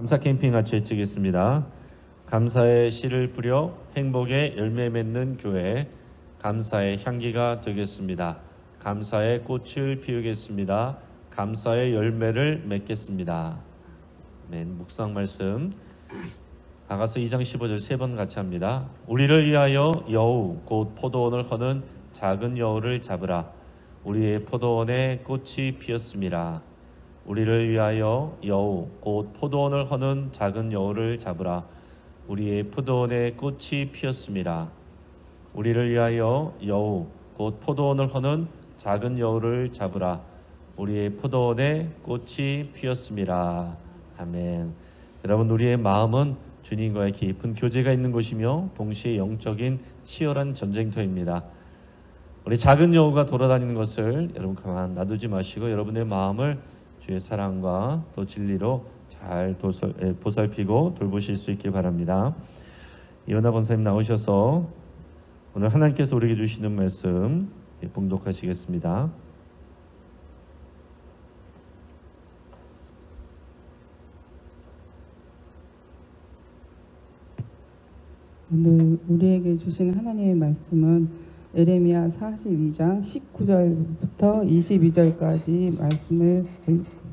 감사 캠핑 같이 외치겠습니다. 감사의 씨를 뿌려 행복의 열매 맺는 교회, 감사의 향기가 되겠습니다. 감사의 꽃을 피우겠습니다. 감사의 열매를 맺겠습니다. 아멘. 묵상 말씀 아가서 2장 15절 3번 같이 합니다. 우리를 위하여 여우 곧 포도원을 허는 작은 여우를 잡으라. 우리의 포도원에 꽃이 피었습니다. 우리를 위하여 여우 곧 포도원을 허는 작은 여우를 잡으라. 우리의 포도원에 꽃이 피었습니다. 우리를 위하여 여우 곧 포도원을 허는 작은 여우를 잡으라. 우리의 포도원에 꽃이 피었습니다. 아멘. 여러분, 우리의 마음은 주님과의 깊은 교제가 있는 곳이며 동시에 영적인 치열한 전쟁터입니다. 우리 작은 여우가 돌아다니는 것을 여러분 가만 놔두지 마시고 여러분의 마음을 주의 사랑과 또 진리로 잘 보살피고 돌보실 수 있길 바랍니다. 이현아 권사님 나오셔서 오늘 하나님께서 우리에게 주시는 말씀 봉독하시겠습니다. 오늘 우리에게 주신 하나님의 말씀은 에레미야 42장 19절부터 22절까지 말씀을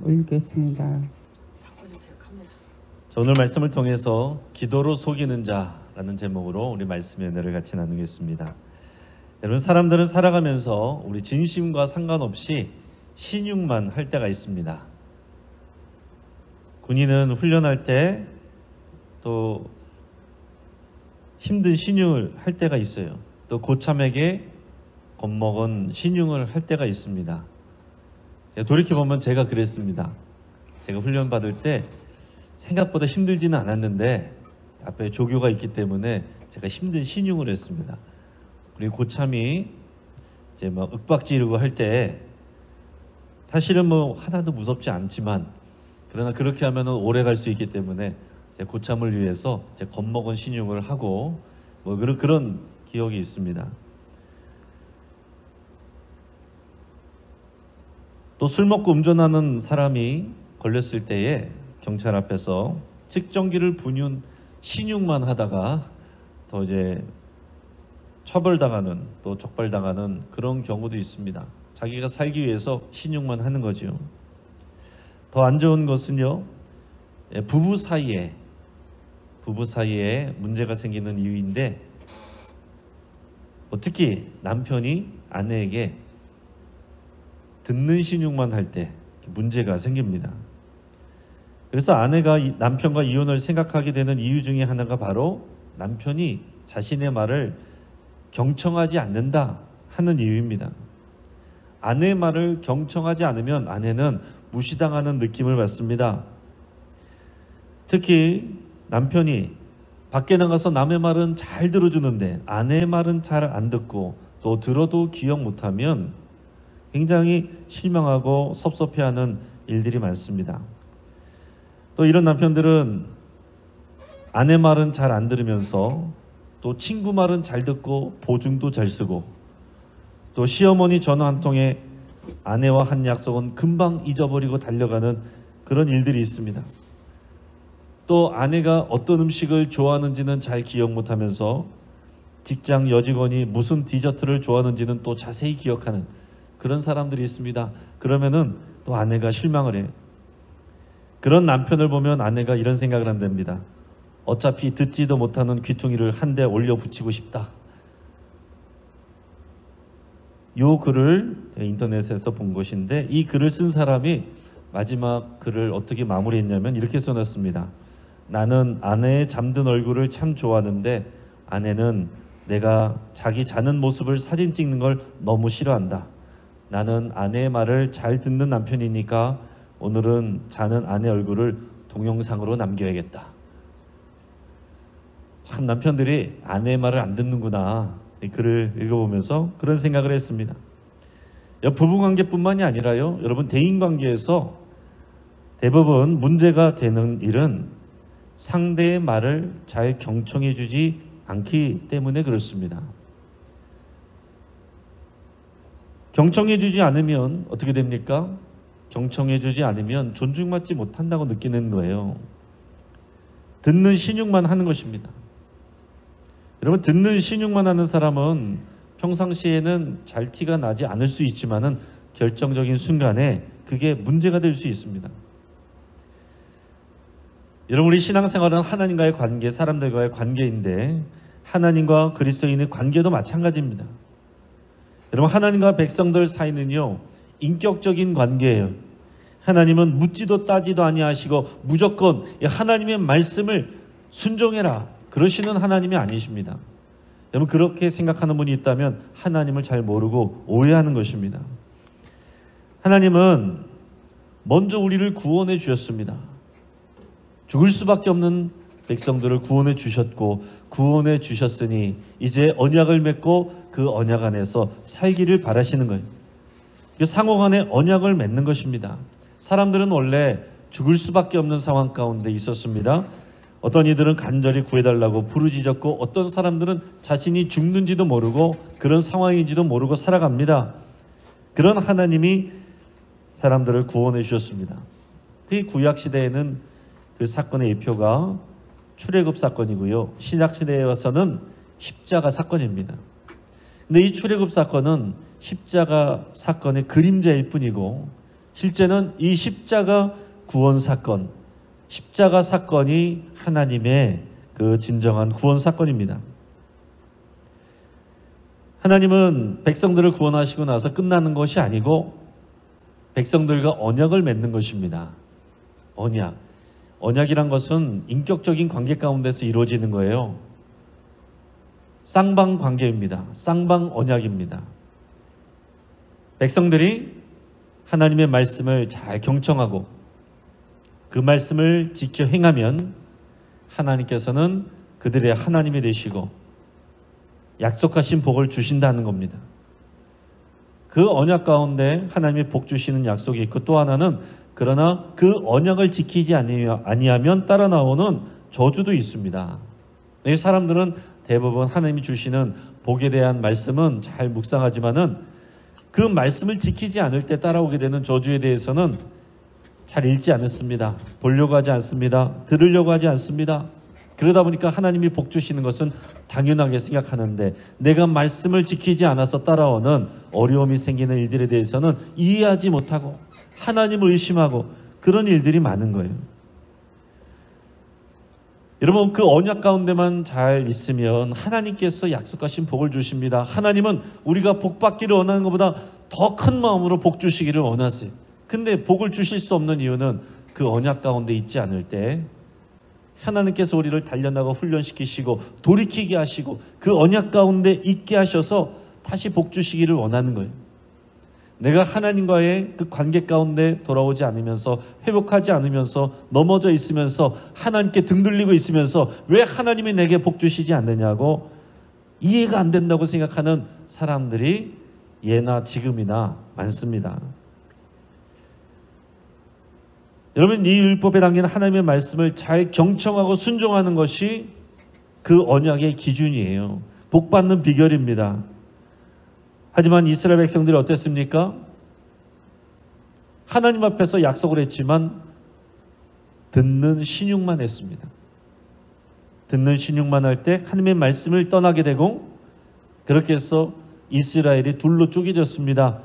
읽겠습니다. 오늘 말씀을 통해서 기도로 속이는 자라는 제목으로 우리 말씀의 은혜를 같이 나누겠습니다. 여러분, 사람들은 살아가면서 우리 진심과 상관없이 신용만 할 때가 있습니다. 군인은 훈련할 때 또 힘든 신용을 할 때가 있어요. 또 고참에게 겁먹은 신용을 할 때가 있습니다. 돌이켜보면 제가 그랬습니다. 제가 훈련 받을 때 생각보다 힘들지는 않았는데 앞에 조교가 있기 때문에 제가 힘든 신용을 했습니다. 그리고 고참이 이제 막 윽박지르고 할 때 사실은 뭐 하나도 무섭지 않지만 그러나 그렇게 하면 오래 갈 수 있기 때문에 제 고참을 위해서 제 겁먹은 신용을 하고 뭐 그런 기억이 있습니다. 또 술 먹고 운전하는 사람이 걸렸을 때에 경찰 앞에서 측정기를 분윤 신용만 하다가 더 이제 처벌당하는 또 적발당하는 그런 경우도 있습니다. 자기가 살기 위해서 신용만 하는 거죠. 더 안 좋은 것은요, 부부 사이에 문제가 생기는 이유인데 특히 남편이 아내에게 듣는 신용만 할 때 문제가 생깁니다. 그래서 아내가 남편과 이혼을 생각하게 되는 이유 중에 하나가 바로 남편이 자신의 말을 경청하지 않는다 하는 이유입니다. 아내의 말을 경청하지 않으면 아내는 무시당하는 느낌을 받습니다. 특히 남편이 밖에 나가서 남의 말은 잘 들어주는데 아내의 말은 잘 안 듣고 또 들어도 기억 못하면 굉장히 실망하고 섭섭해하는 일들이 많습니다. 또 이런 남편들은 아내 말은 잘 안 들으면서 또 친구 말은 잘 듣고 보증도 잘 쓰고 또 시어머니 전화 한 통에 아내와 한 약속은 금방 잊어버리고 달려가는 그런 일들이 있습니다. 또 아내가 어떤 음식을 좋아하는지는 잘 기억 못하면서 직장 여직원이 무슨 디저트를 좋아하는지는 또 자세히 기억하는 그런 사람들이 있습니다. 그러면은 또 아내가 실망을 해요. 그런 남편을 보면 아내가 이런 생각을 한답니다. 어차피 듣지도 못하는 귀퉁이를 한 대 올려 붙이고 싶다. 이 글을 인터넷에서 본 것인데 이 글을 쓴 사람이 마지막 글을 어떻게 마무리했냐면 이렇게 써놨습니다. 나는 아내의 잠든 얼굴을 참 좋아하는데 아내는 내가 자기 자는 모습을 사진 찍는 걸 너무 싫어한다. 나는 아내의 말을 잘 듣는 남편이니까 오늘은 자는 아내 얼굴을 동영상으로 남겨야겠다. 참 남편들이 아내의 말을 안 듣는구나. 이 글을 읽어보면서 그런 생각을 했습니다. 부부관계뿐만이 아니라요, 여러분 대인관계에서 대부분 문제가 되는 일은 상대의 말을 잘 경청해주지 않기 때문에 그렇습니다. 경청해주지 않으면 어떻게 됩니까? 경청해주지 않으면 존중받지 못한다고 느끼는 거예요. 듣는 신용만 하는 것입니다. 여러분, 듣는 신용만 하는 사람은 평상시에는 잘 티가 나지 않을 수 있지만은 결정적인 순간에 그게 문제가 될 수 있습니다. 여러분, 우리 신앙생활은 하나님과의 관계, 사람들과의 관계인데 하나님과 그리스도인의 관계도 마찬가지입니다. 여러분, 하나님과 백성들 사이는요, 인격적인 관계예요. 하나님은 묻지도 따지도 아니하시고 무조건 하나님의 말씀을 순종해라 그러시는 하나님이 아니십니다. 여러분, 그렇게 생각하는 분이 있다면 하나님을 잘 모르고 오해하는 것입니다. 하나님은 먼저 우리를 구원해 주셨습니다. 죽을 수밖에 없는 백성들을 구원해 주셨고 구원해 주셨으니 이제 언약을 맺고 그 언약 안에서 살기를 바라시는 거예요. 상호 간에 언약을 맺는 것입니다. 사람들은 원래 죽을 수밖에 없는 상황 가운데 있었습니다. 어떤 이들은 간절히 구해달라고 부르짖었고 어떤 사람들은 자신이 죽는지도 모르고 그런 상황인지도 모르고 살아갑니다. 그런 하나님이 사람들을 구원해 주셨습니다. 그 구약시대에는 그 사건의 예표가 출애굽 사건이고요. 신약시대에 와서는 십자가 사건입니다. 근데 이 출애굽 사건은 십자가 사건의 그림자일 뿐이고 실제는 이 십자가 구원 사건, 십자가 사건이 하나님의 그 진정한 구원 사건입니다. 하나님은 백성들을 구원하시고 나서 끝나는 것이 아니고 백성들과 언약을 맺는 것입니다. 언약이란 것은 인격적인 관계 가운데서 이루어지는 거예요. 쌍방 관계입니다. 쌍방 언약입니다. 백성들이 하나님의 말씀을 잘 경청하고 그 말씀을 지켜 행하면 하나님께서는 그들의 하나님이 되시고 약속하신 복을 주신다는 겁니다. 그 언약 가운데 하나님의 복 주시는 약속이 있고 또 하나는 그러나 그 언약을 지키지 아니하면 따라 나오는 저주도 있습니다. 이 사람들은 대부분 하나님이 주시는 복에 대한 말씀은 잘 묵상하지만은 그 말씀을 지키지 않을 때 따라오게 되는 저주에 대해서는 잘 읽지 않습니다. 보려고 하지 않습니다. 들으려고 하지 않습니다. 그러다 보니까 하나님이 복 주시는 것은 당연하게 생각하는데 내가 말씀을 지키지 않아서 따라오는 어려움이 생기는 일들에 대해서는 이해하지 못하고 하나님을 의심하고 그런 일들이 많은 거예요. 여러분, 그 언약 가운데만 잘 있으면 하나님께서 약속하신 복을 주십니다. 하나님은 우리가 복 받기를 원하는 것보다 더 큰 마음으로 복 주시기를 원하세요. 근데 복을 주실 수 없는 이유는 그 언약 가운데 있지 않을 때 하나님께서 우리를 단련하고 훈련시키시고 돌이키게 하시고 그 언약 가운데 있게 하셔서 다시 복 주시기를 원하는 거예요. 내가 하나님과의 그 관계 가운데 돌아오지 않으면서 회복하지 않으면서 넘어져 있으면서 하나님께 등 돌리고 있으면서 왜 하나님이 내게 복 주시지 않느냐고 이해가 안 된다고 생각하는 사람들이 예나 지금이나 많습니다. 여러분, 이 율법에 담긴 하나님의 말씀을 잘 경청하고 순종하는 것이 그 언약의 기준이에요. 복 받는 비결입니다. 하지만 이스라엘 백성들이 어땠습니까? 하나님 앞에서 약속을 했지만 듣는 신용만 했습니다. 듣는 신용만 할 때 하나님의 말씀을 떠나게 되고 그렇게 해서 이스라엘이 둘로 쪼개졌습니다.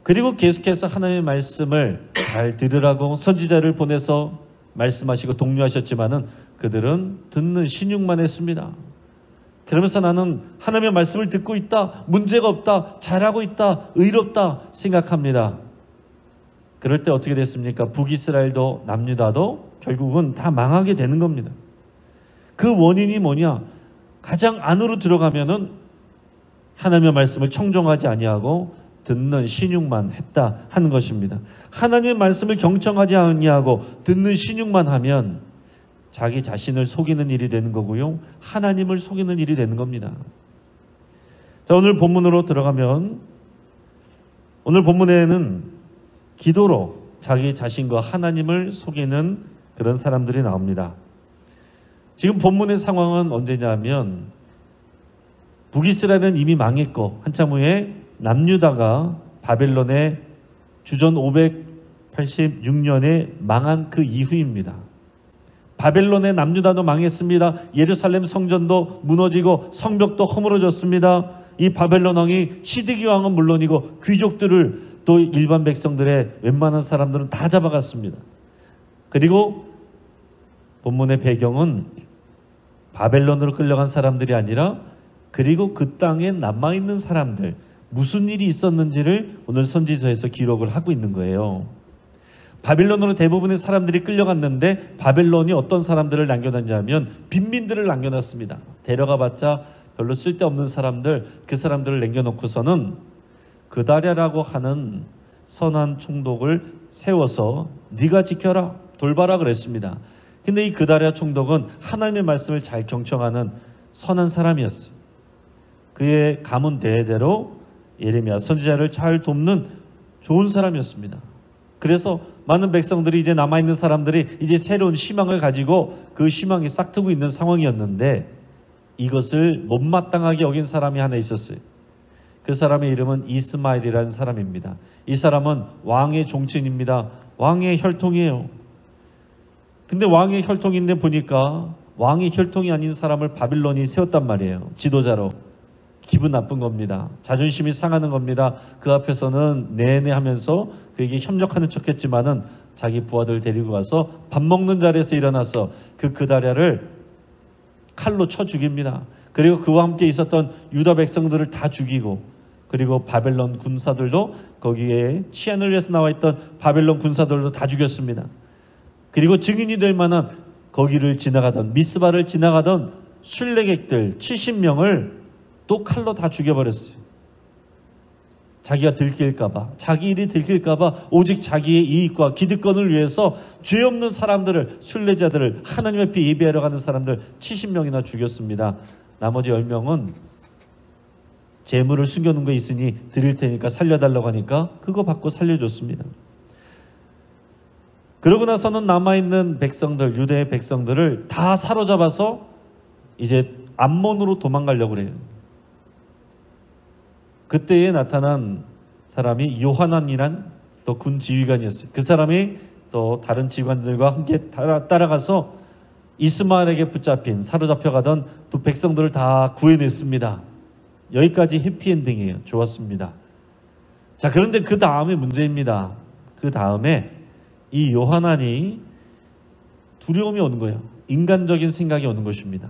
그리고 계속해서 하나님의 말씀을 잘 들으라고 선지자를 보내서 말씀하시고 독려하셨지만은 그들은 듣는 신용만 했습니다. 그러면서 나는 하나님의 말씀을 듣고 있다, 문제가 없다, 잘하고 있다, 의롭다 생각합니다. 그럴 때 어떻게 됐습니까? 북이스라엘도 남유다도 결국은 다 망하게 되는 겁니다. 그 원인이 뭐냐? 가장 안으로 들어가면은 하나님의 말씀을 청종하지 아니하고 듣는 신용만 했다 하는 것입니다. 하나님의 말씀을 경청하지 아니하고 듣는 신용만 하면 자기 자신을 속이는 일이 되는 거고요. 하나님을 속이는 일이 되는 겁니다. 자, 오늘 본문으로 들어가면 오늘 본문에는 기도로 자기 자신과 하나님을 속이는 그런 사람들이 나옵니다. 지금 본문의 상황은 언제냐면 북이스라엘은 이미 망했고 한참 후에 남유다가 바벨론의 주전 586년에 망한 그 이후입니다. 바벨론의 남유다도 망했습니다. 예루살렘 성전도 무너지고 성벽도 허물어졌습니다. 이 바벨론 왕이 시드기 왕은 물론이고 귀족들을 또 일반 백성들의 웬만한 사람들은 다 잡아갔습니다. 그리고 본문의 배경은 바벨론으로 끌려간 사람들이 아니라 그리고 그 땅에 남아있는 사람들, 무슨 일이 있었는지를 오늘 선지서에서 기록을 하고 있는 거예요. 바벨론으로 대부분의 사람들이 끌려갔는데 바벨론이 어떤 사람들을 남겨놨냐면 빈민들을 남겨놨습니다. 데려가봤자 별로 쓸데없는 사람들, 그 사람들을 남겨놓고서는 그다랴라고 하는 선한 총독을 세워서 네가 지켜라, 돌봐라 그랬습니다. 근데 이 그다랴 총독은 하나님의 말씀을 잘 경청하는 선한 사람이었어요. 그의 가문 대대로 예레미야 선지자를 잘 돕는 좋은 사람이었습니다. 그래서 많은 백성들이, 이제 남아있는 사람들이 이제 새로운 희망을 가지고 그 희망이 싹트고 있는 상황이었는데 이것을 못마땅하게 여긴 사람이 하나 있었어요. 그 사람의 이름은 이스마엘이라는 사람입니다. 이 사람은 왕의 종친입니다. 왕의 혈통이에요. 근데 왕의 혈통인데 보니까 왕의 혈통이 아닌 사람을 바빌론이 세웠단 말이에요. 지도자로. 기분 나쁜 겁니다. 자존심이 상하는 겁니다. 그 앞에서는 네네 하면서 그에게 협력하는 척했지만은 자기 부하들 데리고 가서 밥 먹는 자리에서 일어나서 그 그다랴를 칼로 쳐 죽입니다. 그리고 그와 함께 있었던 유다 백성들을 다 죽이고, 그리고 바벨론 군사들도, 거기에 치안을 위해서 나와 있던 바벨론 군사들도 다 죽였습니다. 그리고 증인이 될 만한 거기를 지나가던, 미스바를 지나가던 순례객들 70명을 또 칼로 다 죽여버렸어요. 자기가 들킬까봐, 자기 일이 들킬까봐 오직 자기의 이익과 기득권을 위해서 죄 없는 사람들을, 순례자들을, 하나님 앞에 예배하러 가는 사람들 70명이나 죽였습니다. 나머지 10명은 재물을 숨겨놓은 거 있으니 드릴 테니까 살려달라고 하니까 그거 받고 살려줬습니다. 그러고 나서는 남아있는 백성들, 유대의 백성들을 다 사로잡아서 이제 암몬으로 도망가려고 그래요. 그때에 나타난 사람이 요하난이란 또 군 지휘관이었어요. 그 사람이 또 다른 지휘관들과 함께 따라가서 이스마엘에게 붙잡힌, 사로잡혀가던 또 백성들을 다 구해냈습니다. 여기까지 해피엔딩이에요. 좋았습니다. 자, 그런데 그 다음에 문제입니다. 그 다음에 이 요하난이 두려움이 오는 거예요. 인간적인 생각이 오는 것입니다.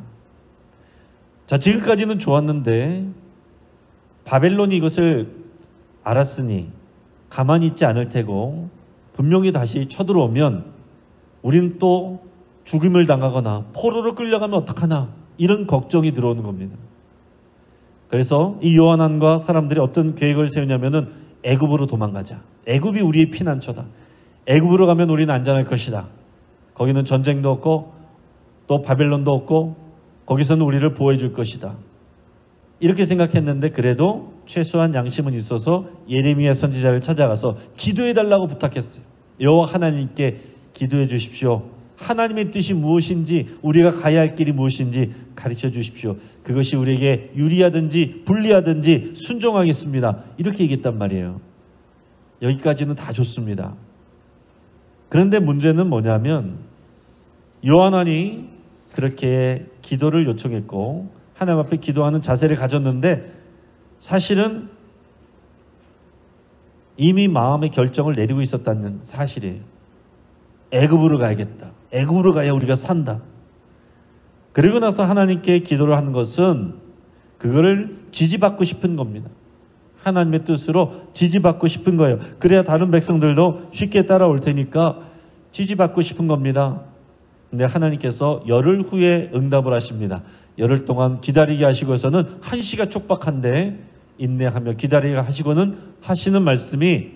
자, 지금까지는 좋았는데 바벨론이 이것을 알았으니 가만히 있지 않을 테고 분명히 다시 쳐들어오면 우리는 또 죽임을 당하거나 포로로 끌려가면 어떡하나, 이런 걱정이 들어오는 겁니다. 그래서 이 요하난과 사람들이 어떤 계획을 세우냐면은 애굽으로 도망가자. 애굽이 우리의 피난처다. 애굽으로 가면 우리는 안전할 것이다. 거기는 전쟁도 없고 또 바벨론도 없고 거기서는 우리를 보호해 줄 것이다. 이렇게 생각했는데 그래도 최소한 양심은 있어서 예레미야 선지자를 찾아가서 기도해 달라고 부탁했어요. 여호와 하나님께 기도해 주십시오. 하나님의 뜻이 무엇인지, 우리가 가야 할 길이 무엇인지 가르쳐 주십시오. 그것이 우리에게 유리하든지 불리하든지 순종하겠습니다. 이렇게 얘기했단 말이에요. 여기까지는 다 좋습니다. 그런데 문제는 뭐냐면 요하난이 그렇게 기도를 요청했고 하나님 앞에 기도하는 자세를 가졌는데 사실은 이미 마음의 결정을 내리고 있었다는 사실이에요. 애굽으로 가야겠다. 애굽으로 가야 우리가 산다. 그리고 나서 하나님께 기도를 하는 것은 그거를 지지받고 싶은 겁니다. 하나님의 뜻으로 지지받고 싶은 거예요. 그래야 다른 백성들도 쉽게 따라올 테니까 지지받고 싶은 겁니다. 근데 하나님께서 열흘 후에 응답을 하십니다. 열흘 동안 기다리게 하시고서는 한시가 촉박한데 인내하며 기다리게 하시고는 하시는 말씀이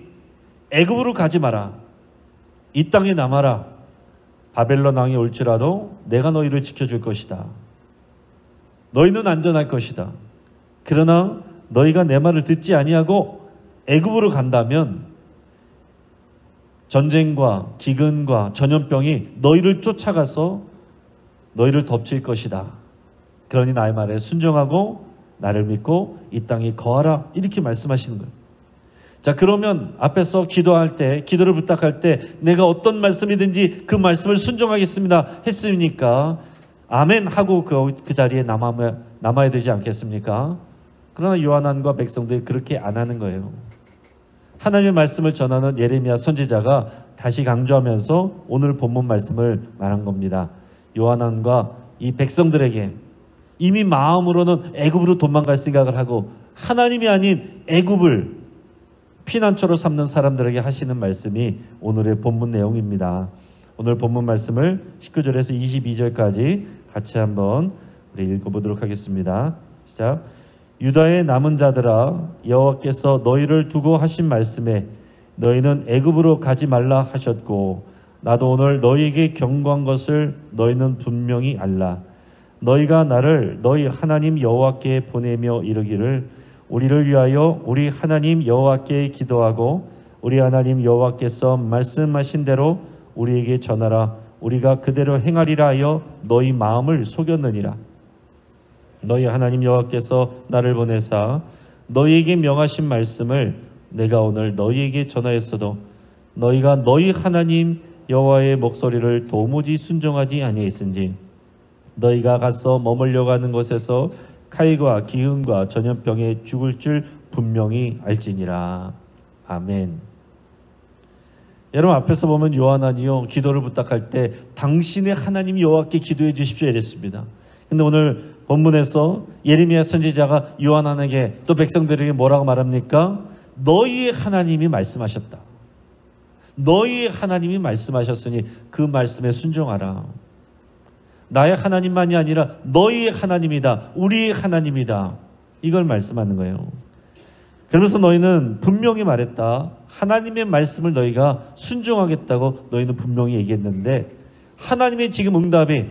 애굽으로 가지 마라. 이 땅에 남아라. 바벨론 왕이 올지라도 내가 너희를 지켜줄 것이다. 너희는 안전할 것이다. 그러나 너희가 내 말을 듣지 아니하고 애굽으로 간다면 전쟁과 기근과 전염병이 너희를 쫓아가서 너희를 덮칠 것이다. 그러니 나의 말에 순종하고 나를 믿고 이 땅에 거하라. 이렇게 말씀하시는 거예요. 자, 그러면 앞에서 기도할 때, 기도를 부탁할 때 내가 어떤 말씀이든지 그 말씀을 순종하겠습니다 했으니까 아멘 하고 그 자리에 남아야 되지 않겠습니까? 그러나 요한안과 백성들이 그렇게 안 하는 거예요. 하나님의 말씀을 전하는 예레미야 선지자가 다시 강조하면서 오늘 본문 말씀을 말한 겁니다. 요한안과 이 백성들에게 이미 마음으로는 애굽으로 도망갈 생각을 하고 하나님이 아닌 애굽을 피난처로 삼는 사람들에게 하시는 말씀이 오늘의 본문 내용입니다. 오늘 본문 말씀을 19절에서 22절까지 같이 한번 우리 읽어보도록 하겠습니다. 시작. 유다의 남은 자들아, 여호와께서 너희를 두고 하신 말씀에 너희는 애굽으로 가지 말라 하셨고 나도 오늘 너희에게 경고한 것을 너희는 분명히 알라. 너희가 나를 너희 하나님 여호와께 보내며 이르기를 우리를 위하여 우리 하나님 여호와께 기도하고 우리 하나님 여호와께서 말씀하신 대로 우리에게 전하라. 우리가 그대로 행하리라 하여 너희 마음을 속였느니라. 너희 하나님 여호와께서 나를 보내사 너희에게 명하신 말씀을 내가 오늘 너희에게 전하였어도 너희가 너희 하나님 여호와의 목소리를 도무지 순종하지 아니했은지 너희가 가서 머물려고 하는 곳에서 칼과 기근과 전염병에 죽을 줄 분명히 알지니라. 아멘. 여러분 앞에서 보면 요한안이요 기도를 부탁할 때 당신의 하나님 여호와께 기도해 주십시오 이랬습니다. 근데 오늘 본문에서 예레미야 선지자가 요한안에게 또 백성들에게 뭐라고 말합니까? 너희의 하나님이 말씀하셨다. 너희의 하나님이 말씀하셨으니 그 말씀에 순종하라. 나의 하나님만이 아니라 너희의 하나님이다. 우리의 하나님이다. 이걸 말씀하는 거예요. 그러면서 너희는 분명히 말했다. 하나님의 말씀을 너희가 순종하겠다고 너희는 분명히 얘기했는데 하나님의 지금 응답이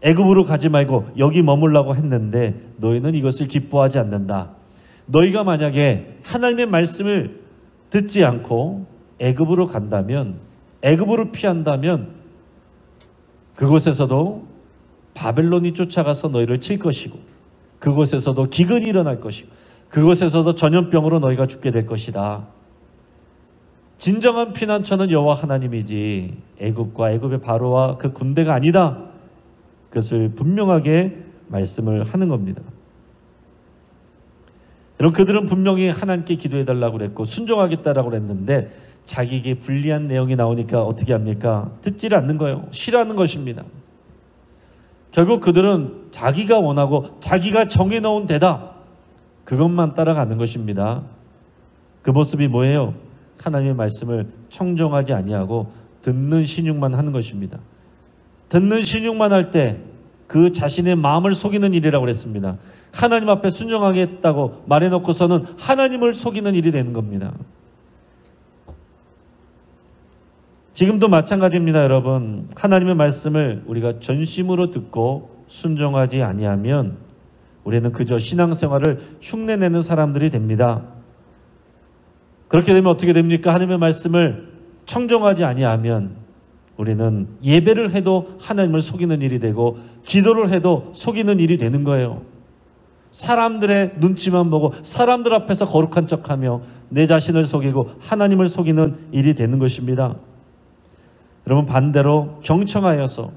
애굽으로 가지 말고 여기 머물라고 했는데 너희는 이것을 기뻐하지 않는다. 너희가 만약에 하나님의 말씀을 듣지 않고 애굽으로 간다면, 애굽으로 피한다면 그곳에서도 바벨론이 쫓아가서 너희를 칠 것이고 그곳에서도 기근이 일어날 것이고 그곳에서도 전염병으로 너희가 죽게 될 것이다. 진정한 피난처는 여호와 하나님이지 애굽과 애굽의 바로와 그 군대가 아니다. 그것을 분명하게 말씀을 하는 겁니다. 여러분 그들은 분명히 하나님께 기도해달라고 그랬고 순종하겠다라고 그랬는데 자기에게 불리한 내용이 나오니까 어떻게 합니까? 듣지를 않는 거예요. 싫어하는 것입니다. 결국 그들은 자기가 원하고 자기가 정해놓은 대답 그것만 따라가는 것입니다. 그 모습이 뭐예요? 하나님의 말씀을 청정하지 아니하고 듣는 신용만 하는 것입니다. 듣는 신용만 할 때 그 자신의 마음을 속이는 일이라고 그랬습니다. 하나님 앞에 순종하겠다고 말해놓고서는 하나님을 속이는 일이 되는 겁니다. 지금도 마찬가지입니다, 여러분. 하나님의 말씀을 우리가 전심으로 듣고 순종하지 아니하면 우리는 그저 신앙생활을 흉내내는 사람들이 됩니다. 그렇게 되면 어떻게 됩니까? 하나님의 말씀을 청정하지 아니하면 우리는 예배를 해도 하나님을 속이는 일이 되고 기도를 해도 속이는 일이 되는 거예요. 사람들의 눈치만 보고 사람들 앞에서 거룩한 척하며 내 자신을 속이고 하나님을 속이는 일이 되는 것입니다. 여러분 반대로 경청하여서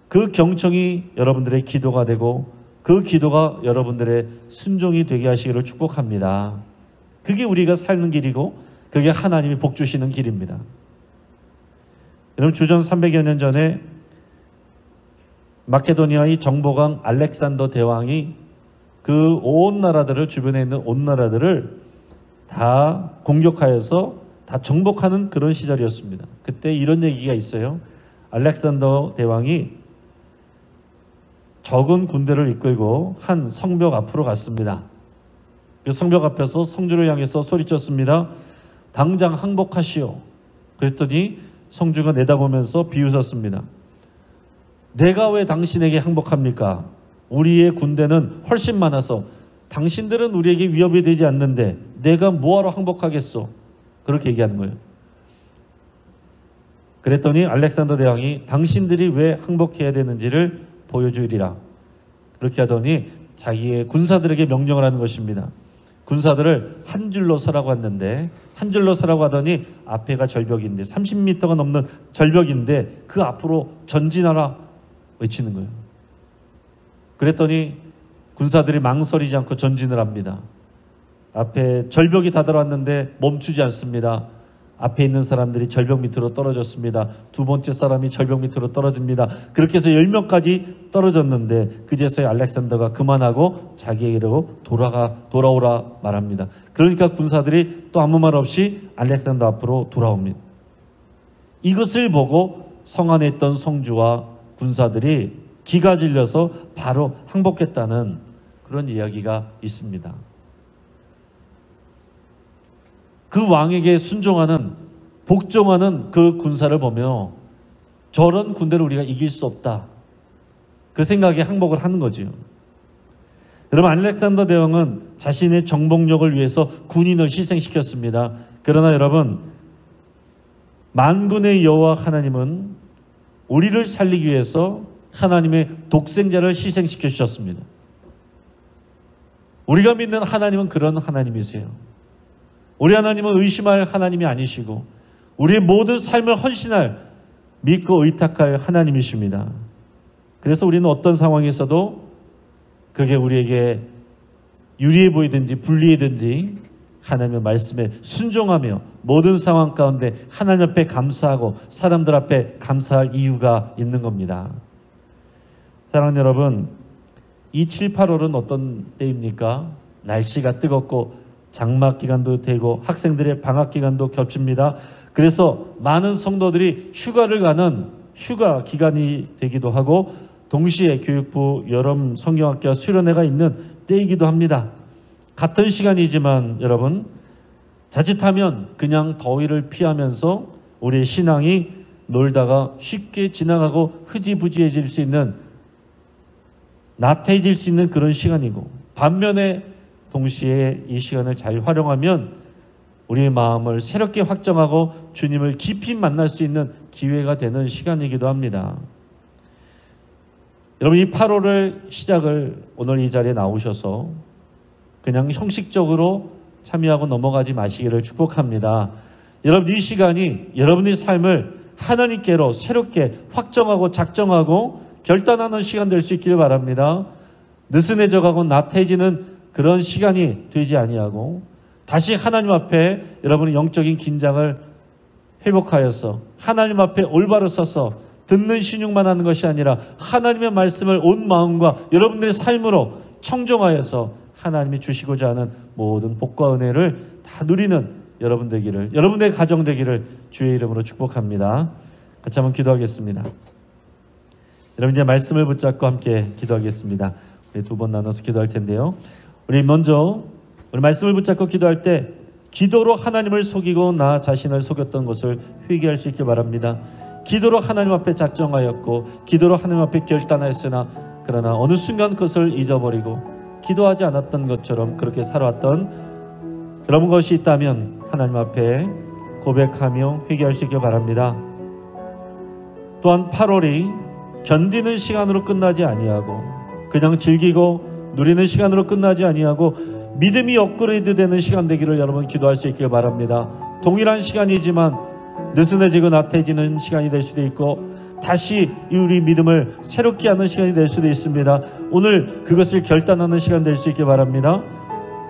그 경청이 여러분들의 기도가 되고 그 기도가 여러분들의 순종이 되게 하시기를 축복합니다. 그게 우리가 사는 길이고 그게 하나님이 복 주시는 길입니다. 여러분 주전 300여 년 전에 마케도니아의 정보강 알렉산더 대왕이 그 온 나라들을 주변에 있는 온 나라들을 다 공격하여서 다 정복하는 그런 시절이었습니다. 그때 이런 얘기가 있어요. 알렉산더 대왕이 적은 군대를 이끌고 한 성벽 앞으로 갔습니다. 그 성벽 앞에서 성주를 향해서 소리쳤습니다. 당장 항복하시오. 그랬더니 성주가 내다보면서 비웃었습니다. 내가 왜 당신에게 항복합니까? 우리의 군대는 훨씬 많아서 당신들은 우리에게 위협이 되지 않는데 내가 뭐하러 항복하겠소? 그렇게 얘기하는 거예요. 그랬더니 알렉산더 대왕이 당신들이 왜 항복해야 되는지를 보여주리라. 그렇게 하더니 자기의 군사들에게 명령을 하는 것입니다. 군사들을 한 줄로 서라고 했는데 한 줄로 서라고 하더니 앞에가 절벽인데 30m가 넘는 절벽인데 그 앞으로 전진하라 외치는 거예요. 그랬더니 군사들이 망설이지 않고 전진을 합니다. 앞에 절벽이 다다랐는데 멈추지 않습니다. 앞에 있는 사람들이 절벽 밑으로 떨어졌습니다. 두 번째 사람이 절벽 밑으로 떨어집니다. 그렇게 해서 10명까지 떨어졌는데 그제서야 알렉산더가 그만하고 자기에게로 돌아오라 말합니다. 그러니까 군사들이 또 아무 말 없이 알렉산더 앞으로 돌아옵니다. 이것을 보고 성 안에 있던 성주와 군사들이 기가 질려서 바로 항복했다는 그런 이야기가 있습니다. 그 왕에게 순종하는, 복종하는 그 군사를 보며 저런 군대를 우리가 이길 수 없다. 그 생각에 항복을 하는 거죠. 여러분, 알렉산더 대왕은 자신의 정복력을 위해서 군인을 희생시켰습니다. 그러나 여러분, 만군의 여호와 하나님은 우리를 살리기 위해서 하나님의 독생자를 희생시켜 주셨습니다. 우리가 믿는 하나님은 그런 하나님이세요. 우리 하나님은 의심할 하나님이 아니시고 우리의 모든 삶을 헌신할, 믿고 의탁할 하나님이십니다. 그래서 우리는 어떤 상황에서도 그게 우리에게 유리해 보이든지 불리하든지 하나님의 말씀에 순종하며 모든 상황 가운데 하나님 앞에 감사하고 사람들 앞에 감사할 이유가 있는 겁니다. 사랑하는 여러분, 이 7, 8월은 어떤 때입니까? 날씨가 뜨겁고 장막 기간도 되고 학생들의 방학 기간도 겹칩니다. 그래서 많은 성도들이 휴가를 가는 휴가 기간이 되기도 하고 동시에 교육부 여름 성경학교 수련회가 있는 때이기도 합니다. 같은 시간이지만 여러분, 자칫하면 그냥 더위를 피하면서 우리의 신앙이 놀다가 쉽게 지나가고 흐지부지해질 수 있는, 나태해질 수 있는 그런 시간이고, 반면에 동시에 이 시간을 잘 활용하면 우리의 마음을 새롭게 확정하고 주님을 깊이 만날 수 있는 기회가 되는 시간이기도 합니다. 여러분, 이 8월을 시작을 오늘 이 자리에 나오셔서 그냥 형식적으로 참여하고 넘어가지 마시기를 축복합니다. 여러분, 이 시간이 여러분의 삶을 하나님께로 새롭게 확정하고 작정하고 결단하는 시간 될 수 있기를 바랍니다. 느슨해져가고 나태해지는 그런 시간이 되지 아니하고 다시 하나님 앞에 여러분의 영적인 긴장을 회복하여서 하나님 앞에 올바로 서서 듣는 신용만 하는 것이 아니라 하나님의 말씀을 온 마음과 여러분들의 삶으로 청정하여서 하나님이 주시고자 하는 모든 복과 은혜를 다 누리는 여러분 되기를, 여러분의 가정 되기를 주의 이름으로 축복합니다. 같이 한번 기도하겠습니다. 여러분, 이제 말씀을 붙잡고 함께 기도하겠습니다. 우리 두 번 나눠서 기도할 텐데요. 우리 먼저 우리 말씀을 붙잡고 기도할 때 기도로 하나님을 속이고 나 자신을 속였던 것을 회개할 수 있길 바랍니다. 기도로 하나님 앞에 작정하였고 기도로 하나님 앞에 결단하였으나 그러나 어느 순간 그것을 잊어버리고 기도하지 않았던 것처럼 그렇게 살아왔던 그런 것이 있다면 하나님 앞에 고백하며 회개할 수 있길 바랍니다. 또한 8월이 견디는 시간으로 끝나지 아니하고 그냥 즐기고 누리는 시간으로 끝나지 아니하고 믿음이 업그레이드 되는 시간 되기를 여러분 기도할 수 있길 바랍니다. 동일한 시간이지만 느슨해지고 나태해지는 시간이 될 수도 있고 다시 우리 믿음을 새롭게 하는 시간이 될 수도 있습니다. 오늘 그것을 결단하는 시간 될 수 있길 바랍니다.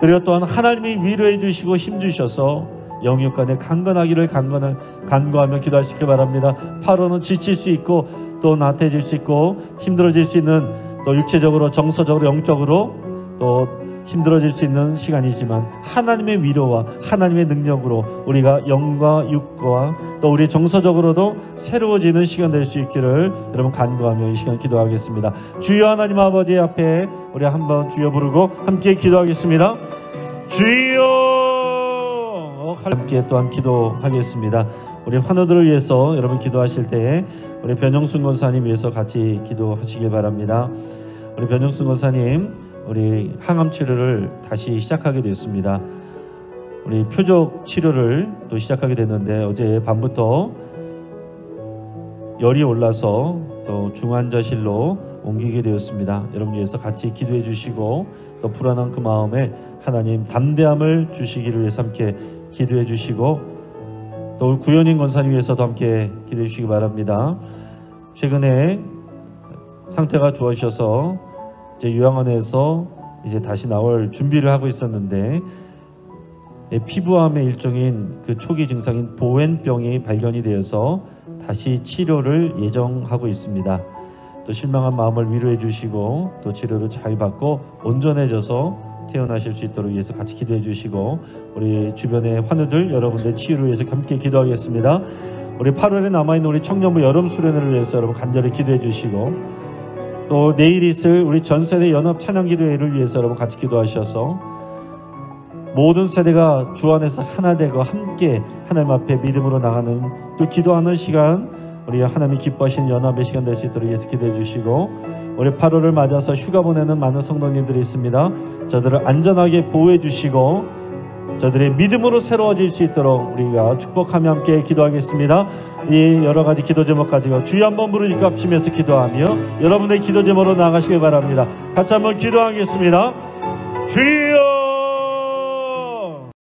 그리고 또한 하나님이 위로해 주시고 힘 주셔서 영육간에 강건하기를 간구하며 기도할 수 있길 바랍니다. 8월은 지칠 수 있고 또 나태해질 수 있고 힘들어질 수 있는, 또 육체적으로 정서적으로 영적으로 또 힘들어질 수 있는 시간이지만 하나님의 위로와 하나님의 능력으로 우리가 영과 육과 또 우리 정서적으로도 새로워지는 시간 될 수 있기를 여러분 간구하며 이 시간 기도하겠습니다. 주여 하나님 아버지 앞에 우리 한번 주여 부르고 함께 기도하겠습니다. 주여, 함께 또한 기도하겠습니다. 우리 환우들을 위해서 여러분 기도하실 때에 우리 변영순 권사님 위해서 같이 기도하시길 바랍니다. 우리 변영순 권사님, 우리 항암 치료를 다시 시작하게 됐습니다. 우리 표적 치료를 또 시작하게 됐는데 어제 밤부터 열이 올라서 또 중환자실로 옮기게 되었습니다. 여러분 위해서 같이 기도해 주시고 또 불안한 그 마음에 하나님 담대함을 주시기를 위해서 함께 기도해 주시고 또 우리 구현인 권사님 위해서도 함께 기도해 주시기 바랍니다. 최근에 상태가 좋아지셔서 이제 요양원에서 이제 다시 나올 준비를 하고 있었는데 피부암의 일종인 그 초기 증상인 보웬병이 발견이 되어서 다시 치료를 예정하고 있습니다. 또 실망한 마음을 위로해 주시고 또 치료를 잘 받고 온전해져서 태어나실 수 있도록 위해서 같이 기도해 주시고 우리 주변의 환우들 여러분들 치유를 위해서 함께 기도하겠습니다. 우리 8월에 남아있는 우리 청년부 여름 수련회를 위해서 여러분 간절히 기도해 주시고 또 내일 있을 우리 전세대 연합 찬양기도회를 위해서 여러분 같이 기도하셔서 모든 세대가 주 안에서 하나 되고 함께 하나님 앞에 믿음으로 나가는 또 기도하는 시간 우리 하나님이 기뻐하시는 연합의 시간 될 수 있도록 위해서 기도해 주시고 우리 8월을 맞아서 휴가 보내는 많은 성도님들이 있습니다. 저들을 안전하게 보호해 주시고 저들의 믿음으로 새로워질 수 있도록 우리가 축복하며 함께 기도하겠습니다. 이 여러 가지 기도 제목 가지고 주여 한번 부르니까 합심해서 기도하며 여러분의 기도 제목으로 나가시길 바랍니다. 같이 한번 기도하겠습니다. 주여